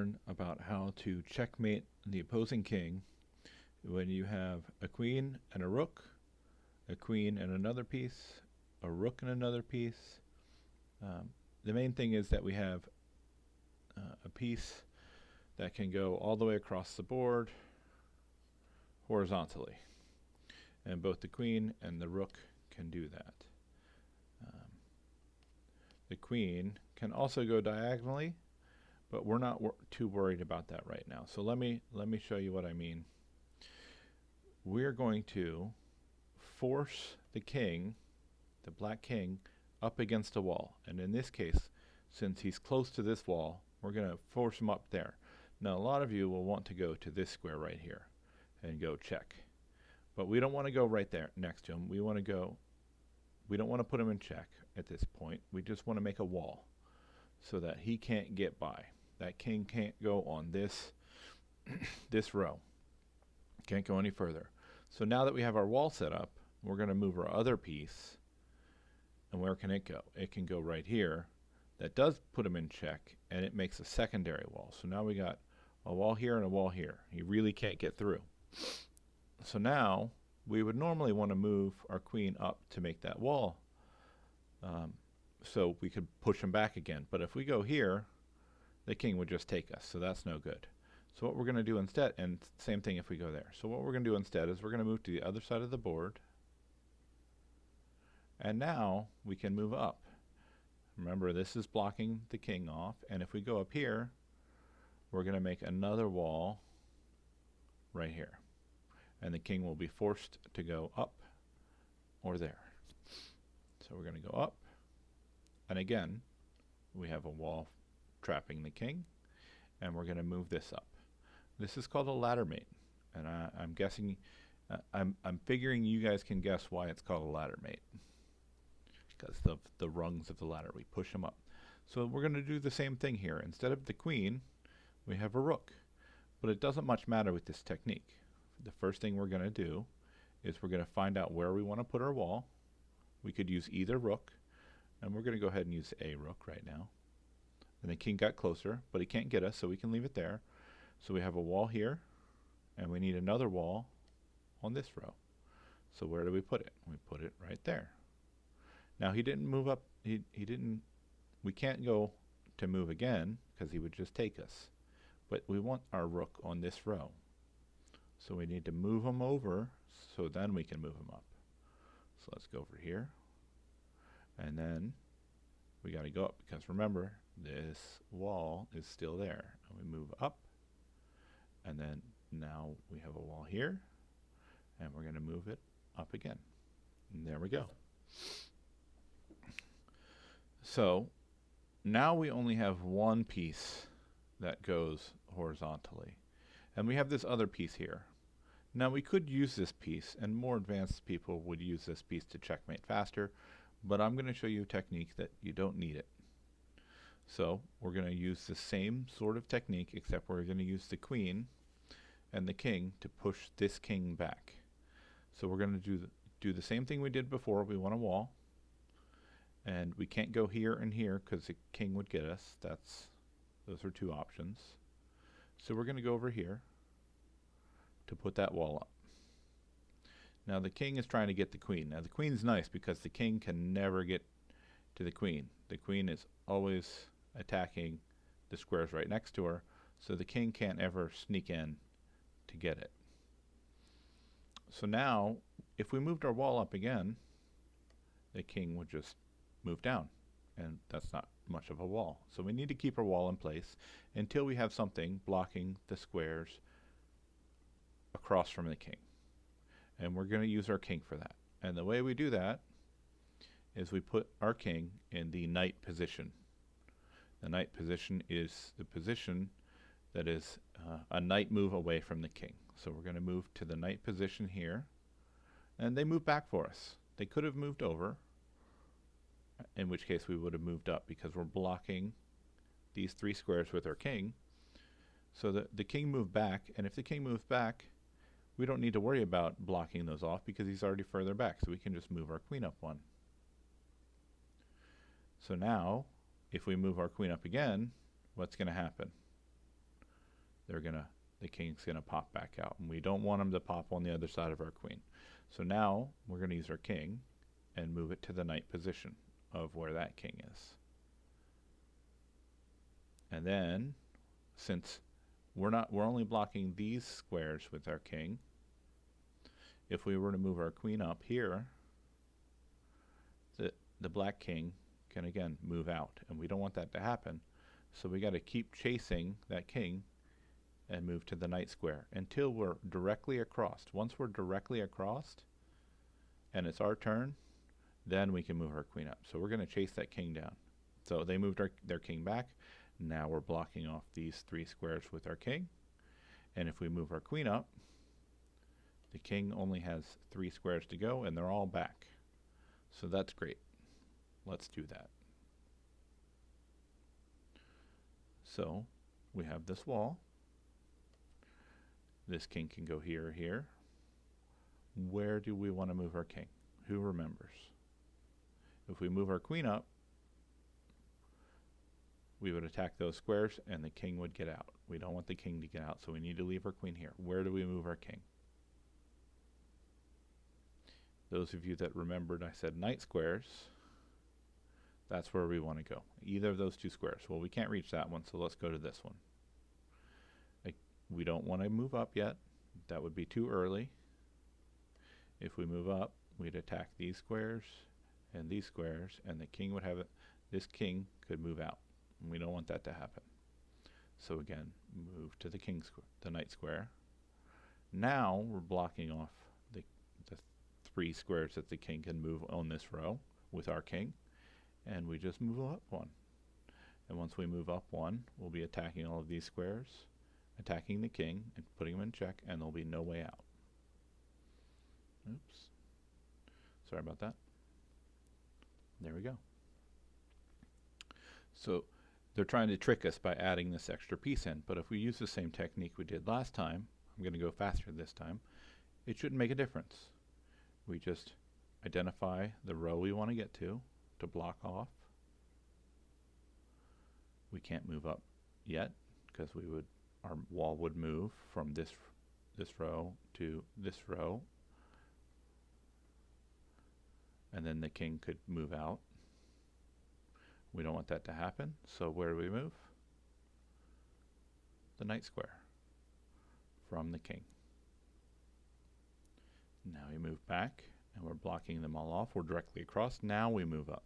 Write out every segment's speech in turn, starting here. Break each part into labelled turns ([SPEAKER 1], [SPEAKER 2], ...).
[SPEAKER 1] learn about how to checkmate the opposing king when you have a queen and a rook, a queen and another piece, a rook and another piece. The main thing is that we have a piece that can go all the way across the board horizontally, and both the queen and the rook can do that. The queen can also go diagonally, but we're not too worried about that right now. So let me show you what I mean. We're going to force the king, the black king, up against a wall. And in this case, since he's close to this wall, we're going to force him up there. Now a lot of you will want to go to this square right here and go check. But we don't want to go right there next to him. We don't want to put him in check at this point. We just want to make a wall so that he can't get by. That king can't go on this this row. Can't go any further. So now that we have our wall set up, we're going to move our other piece. And where can it go? It can go right here. That does put him in check, and it makes a secondary wall. So now we got a wall here and a wall here. He really can't get through. So now we would normally want to move our queen up to make that wall, so we could push him back again. But if we go here, the king would just take us, so that's no good. So what we're going to do instead, and same thing if we go there. So what we're going to do instead is we're going to move to the other side of the board, and now we can move up. Remember, this is blocking the king off, and if we go up here, we're going to make another wall right here. And the king will be forced to go up or there. So we're going to go up, and again, we have a wall trapping the king, and we're going to move this up. This is called a ladder mate, and I'm guessing, I'm figuring you guys can guess why it's called a ladder mate. Because the rungs of the ladder, we push them up. So we're going to do the same thing here. Instead of the queen, we have a rook. But it doesn't much matter with this technique. The first thing we're going to do is we're going to find out where we want to put our wall. We could use either rook, and we're going to go ahead and use a rook right now. And the king got closer, but he can't get us, so we can leave it there. So we have a wall here, and we need another wall on this row. So where do we put it? We put it right there. Now he didn't move up, we can't go to move again because he would just take us. But we want our rook on this row. So we need to move him over so then we can move him up. So let's go over here. And then we got to go up because remember, this wall is still there. And we move up. And then now we have a wall here. And we're going to move it up again. And there we go. So now we only have one piece that goes horizontally. And we have this other piece here. Now we could use this piece, and more advanced people would use this piece to checkmate faster, but I'm going to show you a technique that you don't need it. So we're going to use the same sort of technique, except we're going to use the queen and the king to push this king back. So we're going to do the same thing we did before. We want a wall. And we can't go here and here because the king would get us. Those are two options. So we're going to go over here to put that wall up. Now the king is trying to get the queen. Now the queen's nice because the king can never get to the queen. The queen is always attacking the squares right next to her, so the king can't ever sneak in to get it. So now, if we moved our wall up again, the king would just move down, and that's not much of a wall. So we need to keep our wall in place until we have something blocking the squares across from the king. And we're going to use our king for that. And the way we do that is we put our king in the knight position. The knight position is the position that is a knight move away from the king. So we're going to move to the knight position here, and they move back for us. They could have moved over, in which case we would have moved up because we're blocking these three squares with our king. So the king moved back, and if the king moves back, we don't need to worry about blocking those off because he's already further back, so we can just move our queen up one. So now, if we move our queen up again, what's going to happen? the king's gonna pop back out, and we don't want him to pop on the other side of our queen. So now we're gonna use our king and move it to the knight position of where that king is. And then, since we're only blocking these squares with our king, if we were to move our queen up here, the black king can again move out, and we don't want that to happen. So we got to keep chasing that king and move to the knight square until we're directly across. Once we're directly across and it's our turn, then we can move our queen up. So we're going to chase that king down. So they moved their king back. Now we're blocking off these 3 squares with our king. And if we move our queen up, the king only has 3 squares to go, and they're all back. So that's great. Let's do that. So we have this wall. This king can go here or here. Where do we want to move our king? Who remembers? If we move our queen up, we would attack those squares and the king would get out. We don't want the king to get out, so we need to leave our queen here. Where do we move our king? Those of you that remembered, I said knight squares. That's where we want to go. Either of those 2 squares. Well, we can't reach that one, so let's go to this one. We don't want to move up yet. That would be too early. If we move up, we'd attack these squares and these squares, and the king would have it. This king could move out. And we don't want that to happen. So again, move to the the knight square. Now we're blocking off the 3 squares that the king can move on this row with our king, and we just move up 1. And once we move up 1, we'll be attacking all of these squares, attacking the king and putting him in check, and there'll be no way out. Oops. Sorry about that. There we go. So they're trying to trick us by adding this extra piece in, but if we use the same technique we did last time, I'm going to go faster this time, it shouldn't make a difference. We just identify the row we want to get to block off. We can't move up yet because our wall would move from this row to this row, and then the king could move out. We don't want that to happen, so where do we move? The knight square from the king. Now we move back, and we're blocking them all off. We're directly across. Now we move up,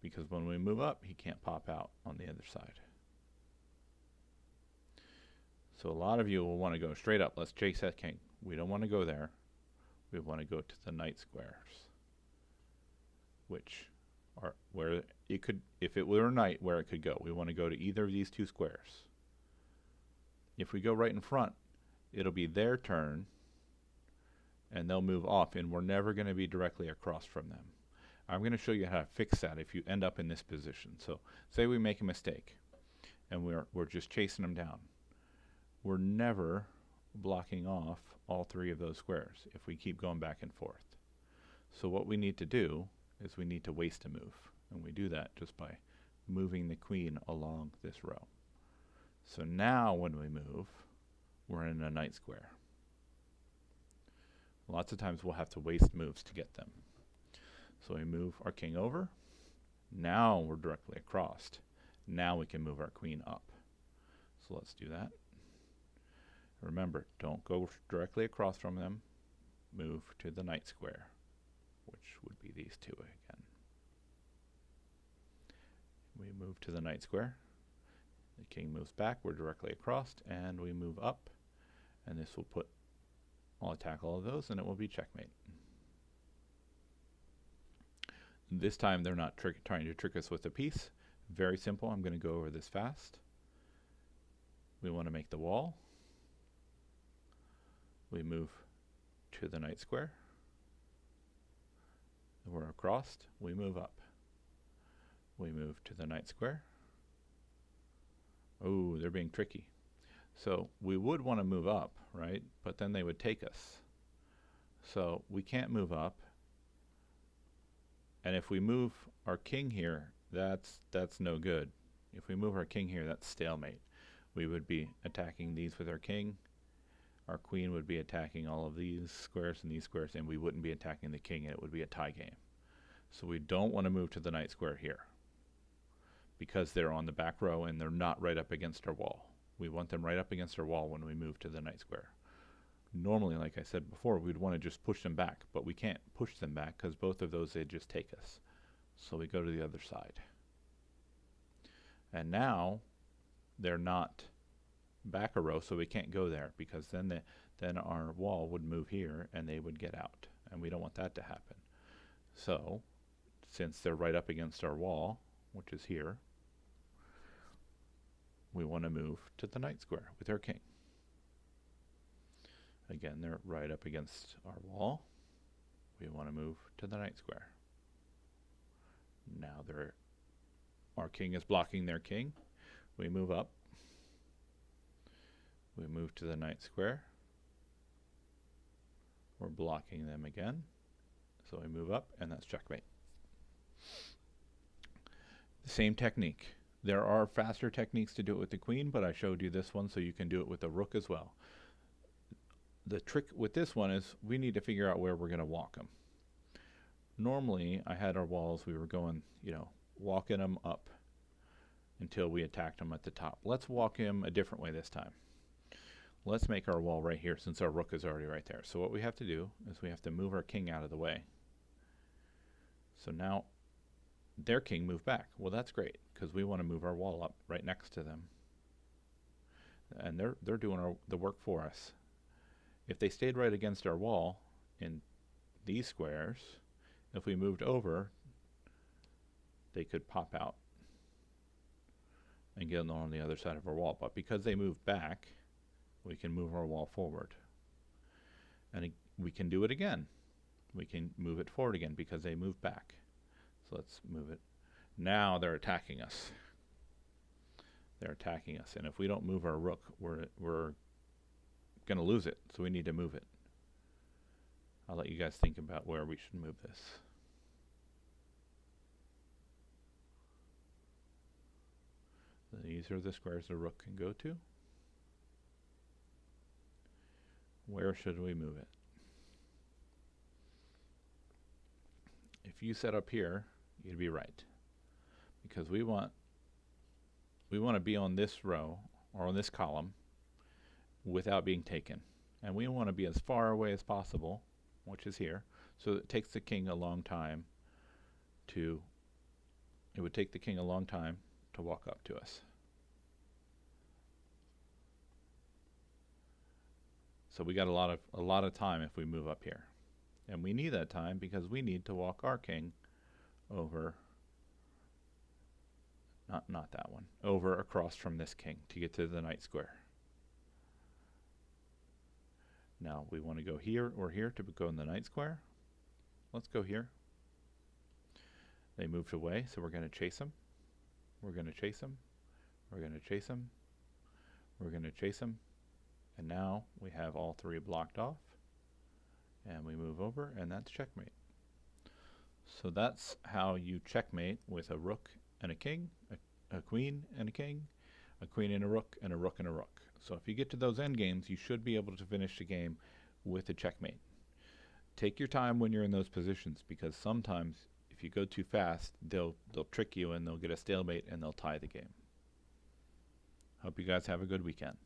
[SPEAKER 1] because when we move up, he can't pop out on the other side. So a lot of you will want to go straight up. Let's chase that king. We don't want to go there. We want to go to the knight squares, which are where it could, if it were a knight, where it could go. We want to go to either of these 2 squares. If we go right in front, it'll be their turn, and they'll move off, and we're never going to be directly across from them. I'm going to show you how to fix that if you end up in this position. So say we make a mistake, and we're just chasing them down. We're never blocking off all 3 of those squares if we keep going back and forth. So what we need to do is we need to waste a move, and we do that just by moving the queen along this row. So now when we move, we're in a knight square. Lots of times we'll have to waste moves to get them. So we move our king over. Now we're directly across. Now we can move our queen up. So let's do that. Remember, don't go directly across from them. Move to the knight square, which would be these 2 again. We move to the knight square. The king moves back. We're directly across, and we move up. And this will put, I'll attack all of those, and it will be checkmate. This time they're not trying to trick us with a piece. Very simple. I'm going to go over this fast. We want to make the wall. We move to the knight square. And we're across. We move up. We move to the knight square. Oh, they're being tricky. So we would want to move up, right? But then they would take us. So we can't move up. And if we move our king here, that's no good. If we move our king here, that's stalemate. we would be attacking these with our king. Our queen would be attacking all of these squares and these squares, and we wouldn't be attacking the king, and it would be a tie game. So we don't want to move to the knight square here because they're on the back row and they're not right up against our wall. We want them right up against our wall when we move to the knight square. Normally, like I said before, we'd want to just push them back, but we can't push them back because both of those, they just take us. So we go to the other side. And now they're not back a row, so we can't go there because then our wall would move here and they would get out, and we don't want that to happen. So since they're right up against our wall, which is here, we want to move to the knight square with our king. Again, they're right up against our wall. We want to move to the knight square. Now our king is blocking their king. We move up. We move to the knight square. We're blocking them again. So we move up, and that's checkmate. The same technique. There are faster techniques to do it with the queen, but I showed you this one so you can do it with the rook as well. The trick with this one is we need to figure out where we're going to walk them. Normally, I had our walls, we were going, walking them up until we attacked them at the top. Let's walk him a different way this time. Let's make our wall right here since our rook is already right there. So what we have to do is we have to move our king out of the way. So now their king moved back. Well, that's great because we want to move our wall up right next to them. And they're doing the work for us. If they stayed right against our wall in these squares, if we moved over, they could pop out and get on the other side of our wall. But because they moved back, we can move our wall forward. And we can do it again. We can move it forward again because they moved back. So let's move it. Now they're attacking us. They're attacking us. And if we don't move our rook, we're going to lose it. So we need to move it. I'll let you guys think about where we should move this. These are the squares the rook can go to. Where should we move it? If you set up here, you'd be right. Because we want to be on this row or on this column without being taken. And we want to be as far away as possible, which is here. So it takes the king a long time to walk up to us. So we got a lot of time if we move up here. And we need that time because we need to walk our king over, not that one, over across from this king to get to the knight square. Now we want to go here or here to go in the knight square. Let's go here. They moved away, so we're going to chase them. We're going to chase them. We're going to chase them. We're going to chase them. And now we have all three blocked off. And we move over, and that's checkmate. So that's how you checkmate with a rook and a king, a queen and a king, a queen and a rook, and a rook and a rook. So if you get to those endgames, you should be able to finish the game with a checkmate. Take your time when you're in those positions, because sometimes if you go too fast, they'll trick you and they'll get a stalemate and they'll tie the game. Hope you guys have a good weekend.